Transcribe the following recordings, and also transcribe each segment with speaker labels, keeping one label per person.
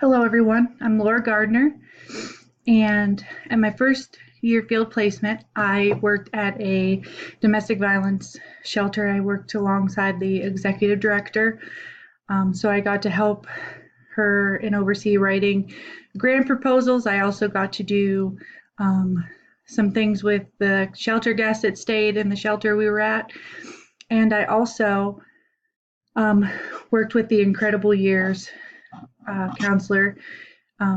Speaker 1: Hello, everyone. I'm Laura Gardner, and at my first year field placement, I worked at a domestic violence shelter. I worked alongside the executive director, so I got to help her and oversee writing grant proposals. I also got to do some things with the shelter guests that stayed in the shelter we were at, and I also um, worked with the Incredible Years counselor.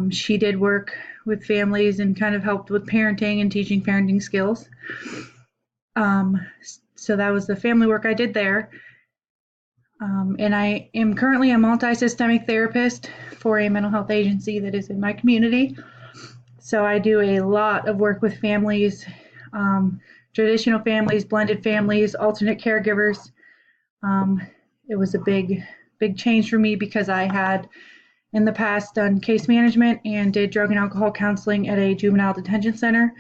Speaker 1: She did work with families and kind of helped with parenting and teaching parenting skills. Um, so that was the family work I did there. And I am currently a multi-systemic therapist for a mental health agency that is in my community. So I do a lot of work with families, traditional families, blended families, alternate caregivers. Um, it was a big change for me because I had in the past done case management and did drug and alcohol counseling at a juvenile detention center.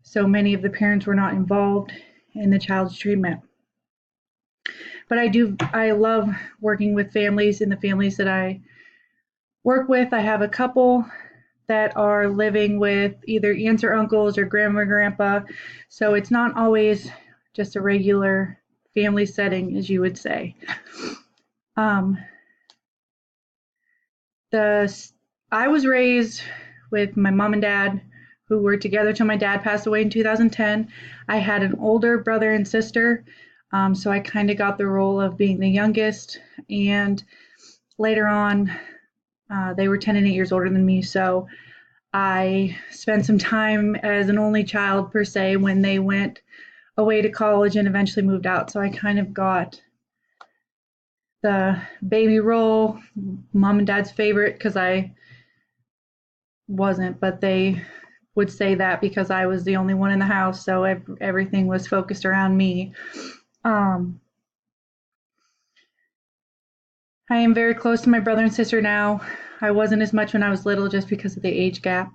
Speaker 1: So many of the parents were not involved in the child's treatment. But I love working with families and the families that I work with. I have a couple that are living with either aunts or uncles or grandma or grandpa. So it's not always just a regular family setting, as you would say. Um, I was raised with my mom and dad who were together till my dad passed away in 2010. I had an older brother and sister, so I kind of got the role of being the youngest. And later on, they were 10 and 8 years older than me, so I spent some time as an only child per se when they went away to college and eventually moved out. So I kind of got the baby role, mom and dad's favorite, because I wasn't, but they would say that because I was the only one in the house, so everything was focused around me. Um, I am very close to my brother and sister now. I wasn't as much when I was little just because of the age gap.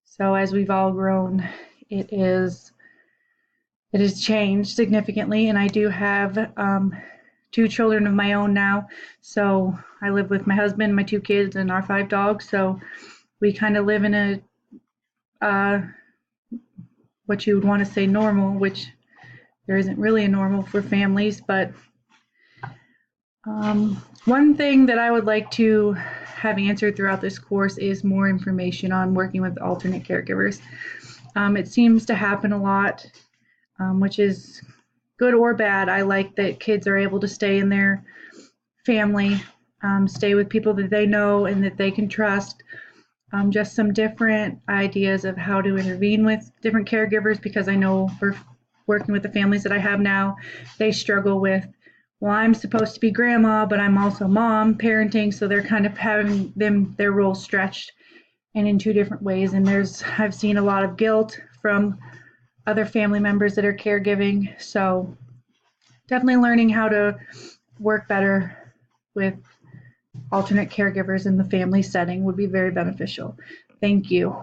Speaker 1: So as we've all grown, it has changed significantly, and I do have two children of my own now. So I live with my husband, my two kids, and our 5 dogs. So we kind of live in a what you would want to say normal, which there isn't really a normal for families. But one thing that I would like to have answered throughout this course is more information on working with alternate caregivers. It seems to happen a lot, which is good or bad. I like that kids are able to stay in their family, stay with people that they know and that they can trust. Just some different ideas of how to intervene with different caregivers, because I know for working with the families that I have now, they struggle with, well, I'm supposed to be grandma, but I'm also mom parenting, so they're kind of having their roles stretched and in two different ways. And I've seen a lot of guilt from other family members that are caregiving. So definitely learning how to work better with alternate caregivers in the family setting would be very beneficial. Thank you.